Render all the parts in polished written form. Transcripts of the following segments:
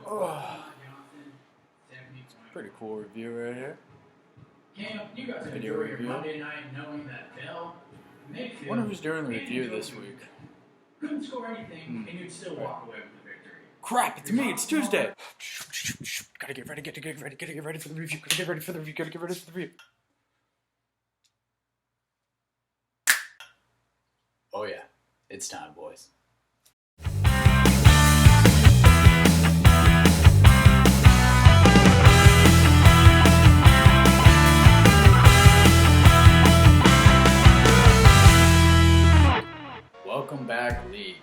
Oh, pretty cool review right here. You guys Video enjoy your review. Monday night knowing that Bell, Mayfield, Wonder who's doing the and review Joker this week. couldn't score anything, and you'd still walk away with the victory. Crap, it's me, it's Tuesday. Gotta get ready, gotta get ready for the review, gotta get ready for the review. Oh yeah, it's time, boys. Welcome back, League.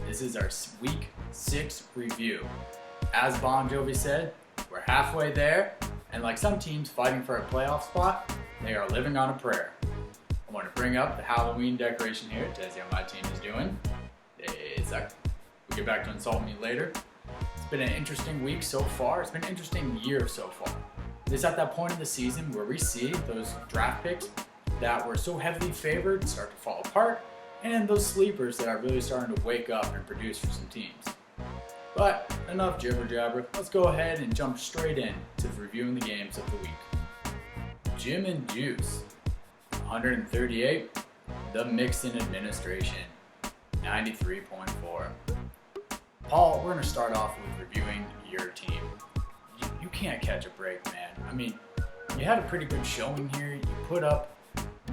This is our Week 6 review. As Bon Jovi said, we're halfway there, and like some teams fighting for a playoff spot, they are living on a prayer. I want to bring up the Halloween decoration here. It tells you how my team is doing. We'll get back to insult me later. It's been an interesting week so far. It's been an interesting year so far. It's at that point in the season where we see those draft picks that were so heavily favored start to fall apart, and those sleepers that are really starting to wake up and produce for some teams. But enough jibber jabber. Let's go ahead and jump straight in to reviewing the games of the week. Jim and Juice, 138. The Mixon administration, 93.4. Paul, we're going to start off with reviewing your team. You can't catch a break, man. I mean, you had a pretty good showing here.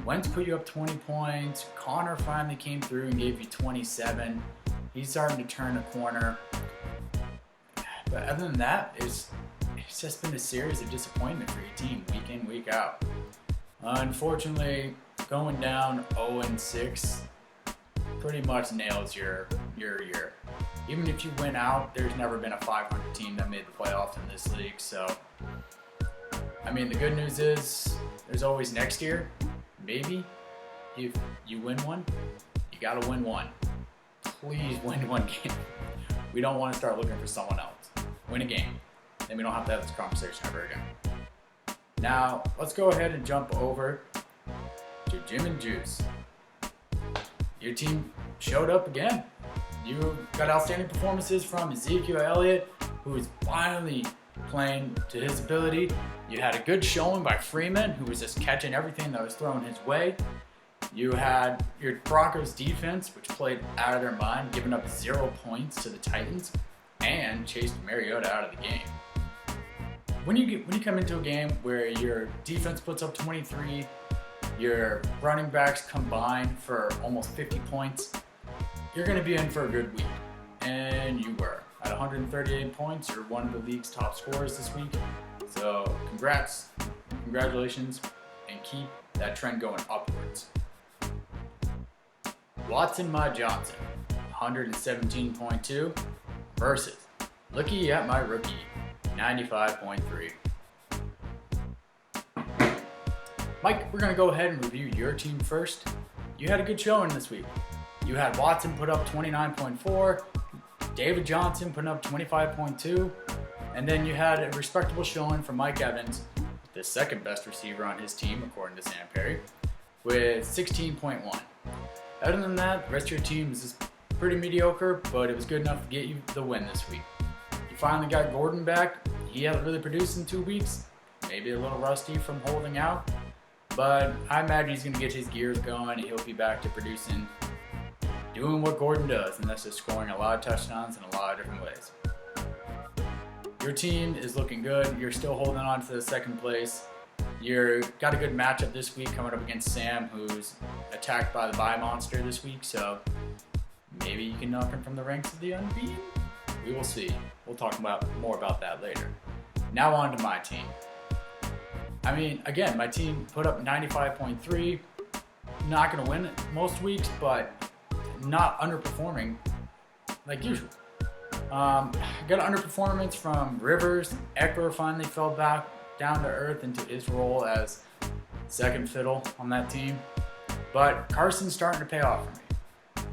Wentz put you up 20 points. Connor finally came through and gave you 27. He's starting to turn a corner. But other than that, it's just been a series of disappointment for your team week in, week out. Unfortunately, going down 0-6 pretty much nails your year. Even if you win out, there's never been a 500 team that made the playoffs in this league. So, I mean, the good news is there's always next year. Maybe if you win one, you gotta win one. Please win one game. We don't want to start looking for someone else. Win a game. Then we don't have to have this conversation ever again. Now, let's go ahead and jump over to Jim and Juice. Your team showed up again. You got outstanding performances from Ezekiel Elliott, who is finally playing to his ability. You had a good showing by Freeman, who was just catching everything that was thrown his way. You had your Broncos defense, which played out of their mind, giving up 0 points to the Titans, and chased Mariota out of the game. When you come into a game where your defense puts up 23, your running backs combine for almost 50 points, you're going to be in for a good week. And you were. At 138 points, you're one of the league's top scorers this week. So congratulations, and keep that trend going upwards. Watson My Johnson, 117.2 versus Looky at My Rookie, 95.3. Mike, we're going to go ahead and review your team first. You had a good showing this week. You had Watson put up 29.4, David Johnson putting up 25.2, and then you had a respectable showing from Mike Evans, the second best receiver on his team according to Sam Perry, with 16.1. Other than that, the rest of your team is just pretty mediocre, but it was good enough to get you the win this week. You finally got Gordon back. He hasn't really produced in 2 weeks, maybe a little rusty from holding out, but I imagine he's going to get his gears going and he'll be back to producing, doing what Gordon does, and that's just scoring a lot of touchdowns in a lot of different ways. Your team is looking good. You're still holding on to the second place. You got a good matchup this week coming up against Sam, who's attacked by the bye monster this week, so maybe you can knock him from the ranks of the unbeaten? We will see. We'll talk more about that later. Now on to my team. I mean, again, my team put up 95.3. Not going to win most weeks, but not underperforming like usual. Got an underperformance from Rivers. Eckler finally fell back down to earth into his role as second fiddle on that team. But Carson's starting to pay off for me.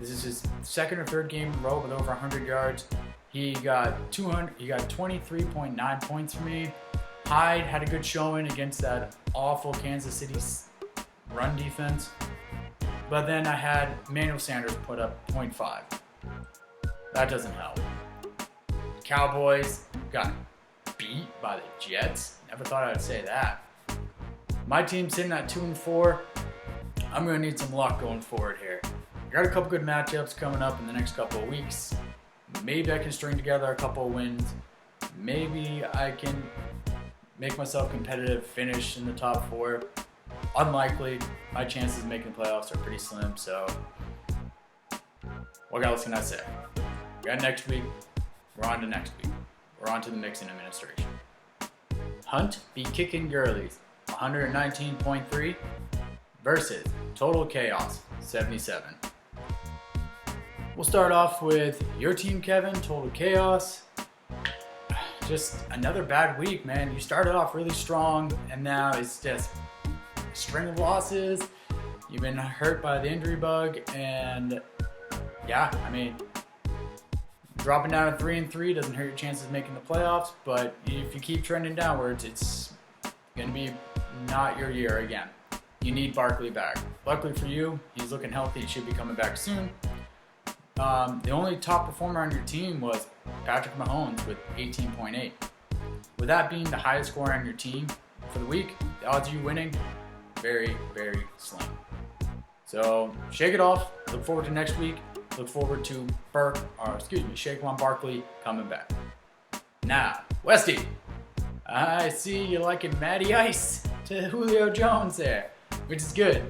This is his second or third game in a row with over 100 yards. He got 23.9 points for me. Hyde had a good showing against that awful Kansas City run defense. But then I had Emmanuel Sanders put up 0.5. That doesn't help. Cowboys, got beat by the Jets. Never thought I would say that. My team's sitting at 2-4. I'm going to need some luck going forward here. I got a couple good matchups coming up in the next couple of weeks. Maybe I can string together a couple of wins. Maybe I can make myself competitive, finish in the top 4. Unlikely. My chances of making the playoffs are pretty slim, so what else can I say? We got next week. We're on to next week. We're on to the Mixon administration. Hunt beat Kicking Girlies 119.3 versus Total Chaos 77. We'll start off with your team, Kevin, Total Chaos. Just another bad week, man. You started off really strong, and now it's just a string of losses. You've been hurt by the injury bug, and yeah, I mean, dropping down to 3-3 doesn't hurt your chances of making the playoffs, but if you keep trending downwards, it's going to be not your year again. You need Barkley back. Luckily for you, he's looking healthy. He should be coming back soon. The only top performer on your team was Patrick Mahomes with 18.8. With that being the highest scorer on your team for the week, the odds of you winning, very, very slim. So shake it off. Look forward to next week. Look forward to Saquon Barkley coming back. Now, Westy, I see you liking Matty Ice to Julio Jones there, which is good.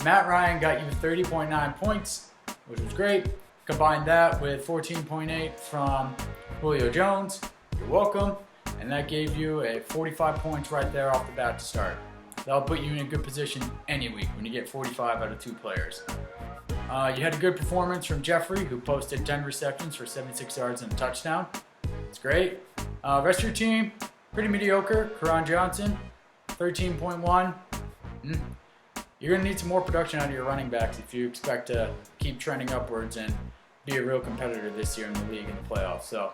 Matt Ryan got you 30.9 points, which was great. Combine that with 14.8 from Julio Jones. You're welcome. And that gave you a 45 points right there off the bat to start. That'll put you in a good position any week when you get 45 out of 2 players. You had a good performance from Jeffrey, who posted 10 receptions for 76 yards and a touchdown. It's great. Rest of your team, pretty mediocre. Karan Johnson, 13.1. You're going to need some more production out of your running backs if you expect to keep trending upwards and be a real competitor this year in the league and the playoffs. So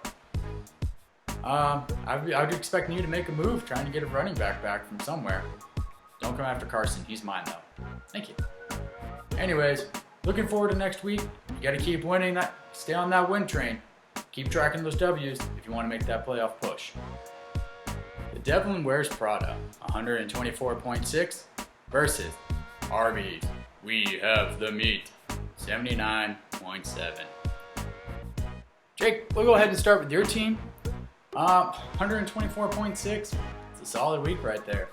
I would expect you to make a move trying to get a running back from somewhere. Don't come after Carson. He's mine, though. Thank you. Anyways, looking forward to next week. You got to keep winning that. Stay on that win train. Keep tracking those W's if you want to make that playoff push. The Devlin Wears Prada, 124.6 versus Arby's. We have the meat, 79.7. Jake, we'll go ahead and start with your team. 124.6. It's a solid week right there.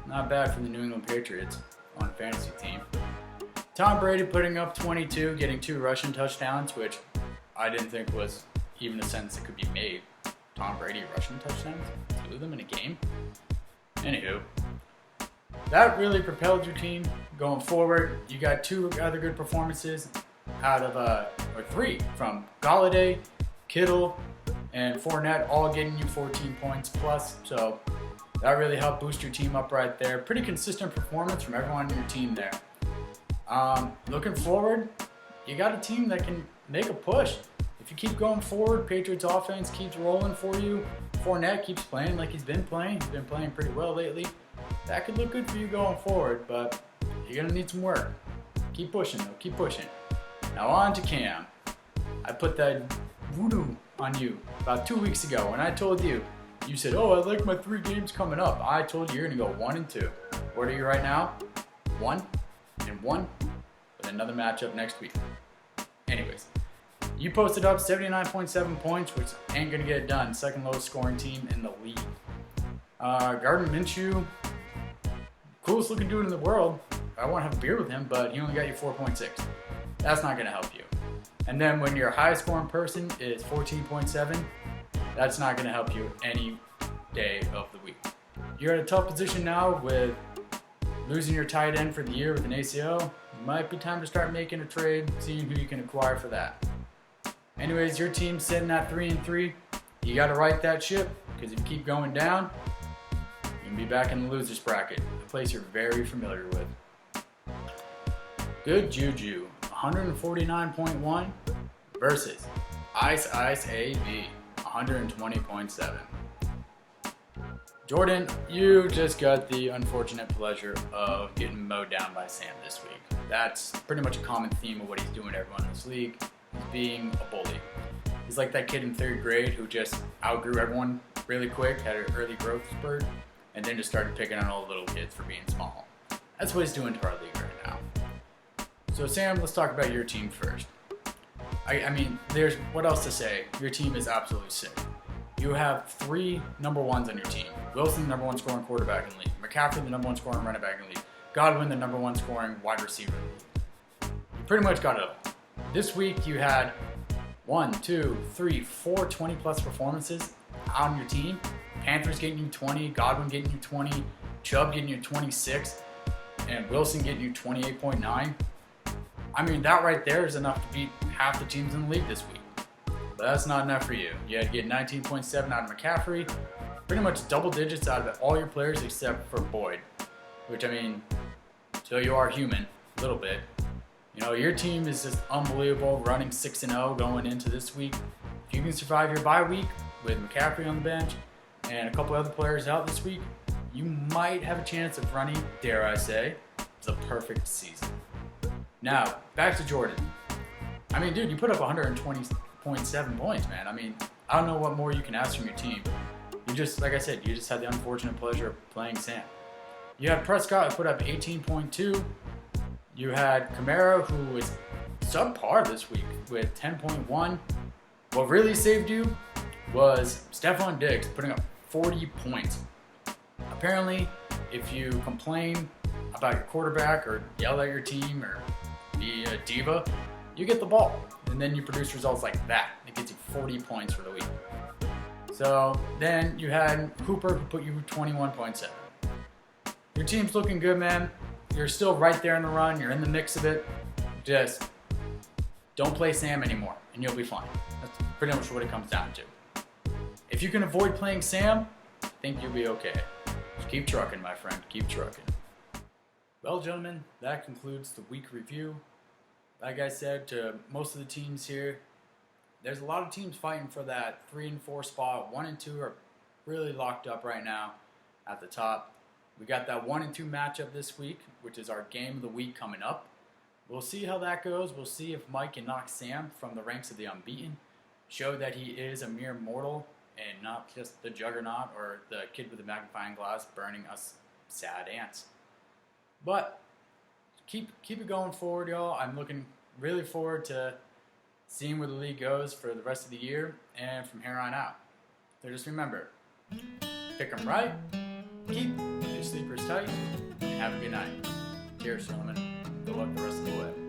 Not bad for the New England Patriots on a fantasy team. Tom Brady putting up 22, getting 2 rushing touchdowns, which I didn't think was even a sentence that could be made. Tom Brady rushing touchdowns? 2 of them in a game? Anywho, that really propelled your team going forward. You got 2 other good performances out of, or 3 from Golladay, Kittle, and Fournette, all getting you 14 points plus. So that really helped boost your team up right there. Pretty consistent performance from everyone on your team there. Looking forward, you got a team that can make a push. If you keep going forward, Patriots offense keeps rolling for you. Fournette keeps playing like he's been playing. He's been playing pretty well lately. That could look good for you going forward, but you're going to need some work. Keep pushing, though. Keep pushing. Now on to Cam. I put that voodoo on you about 2 weeks ago, and I told you, you said, oh, I like my 3 games coming up. I told you you're going to go 1-2. What are you right now? 1-1 with another matchup next week. Anyways, you posted up 79.7 points, which ain't going to get it done. Second lowest scoring team in the league. Gardner Minshew, coolest looking dude in the world. I want to have a beer with him, but he only got you 4.6. That's not going to help you. And then when your highest scoring person is 14.7, that's not going to help you any day of the week. You're at a tough position now with losing your tight end for the year with an ACL. It might be time to start making a trade, seeing who you can acquire for that. Anyways, your team's sitting at 3-3. You got to right that ship, because if you keep going down, you can be back in the losers bracket, a place you're very familiar with. Good Juju, 149.1 versus Ice AV, 120.7. Jordan, you just got the unfortunate pleasure of getting mowed down by Sam this week. That's pretty much a common theme of what he's doing to everyone in this league. He's being a bully. He's like that kid in 3rd grade who just outgrew everyone really quick, had an early growth spurt, and then just started picking on all the little kids for being small. That's what he's doing to our league right now. So Sam, let's talk about your team first. I mean, there's what else to say. Your team is absolutely sick. You have 3 number ones on your team. Wilson, the number 1 scoring quarterback in the league. McCaffrey, the number 1 scoring running back in the league. Godwin, the number 1 scoring wide receiver in the league. You pretty much got it all. This week you had 4 20-plus performances on your team. Panthers getting you 20, Godwin getting you 20, Chubb getting you 26, and Wilson getting you 28.9. I mean, that right there is enough to beat half the teams in the league this week. But that's not enough for you. You had to get 19.7 out of McCaffrey, pretty much double digits out of all your players except for Boyd, which, I mean, so you are human, a little bit. You know, your team is just unbelievable, running 6-0 going into this week. If you can survive your bye week with McCaffrey on the bench and a couple other players out this week, you might have a chance of running, dare I say, the perfect season. Now, back to Jordan. I mean, dude, you put up 120.7 points, man. I mean, I don't know what more you can ask from your team. You just, like I said, you just had the unfortunate pleasure of playing Sam. You had Prescott who put up 18.2. You had Kamara, who was subpar this week with 10.1. What really saved you was Stephon Diggs putting up 40 points. Apparently, if you complain about your quarterback or yell at your team or be a diva, you get the ball. And then you produce results like that. It gets you 40 points for the week. So then you had Cooper who put you 21.7. Your team's looking good, man. You're still right there in the run. You're in the mix of it. Just don't play Sam anymore, and you'll be fine. That's pretty much what it comes down to. If you can avoid playing Sam, I think you'll be okay. Just keep trucking, my friend. Keep trucking. Well, gentlemen, that concludes the week review. Like I said, to most of the teams here, there's a lot of teams fighting for that 3 and 4 spot. 1 and 2 are really locked up right now at the top. We got that 1 and 2 matchup this week, which is our game of the week coming up. We'll see how that goes. We'll see if Mike can knock Sam from the ranks of the unbeaten, show that he is a mere mortal and not just the juggernaut or the kid with the magnifying glass burning us sad ants. But keep it going forward, y'all. I'm looking really forward to seeing where the league goes for the rest of the year and from here on out. So just remember, pick 'em right, keep your sleepers tight, and have a good night. Cheers, gentlemen. Good luck the rest of the way.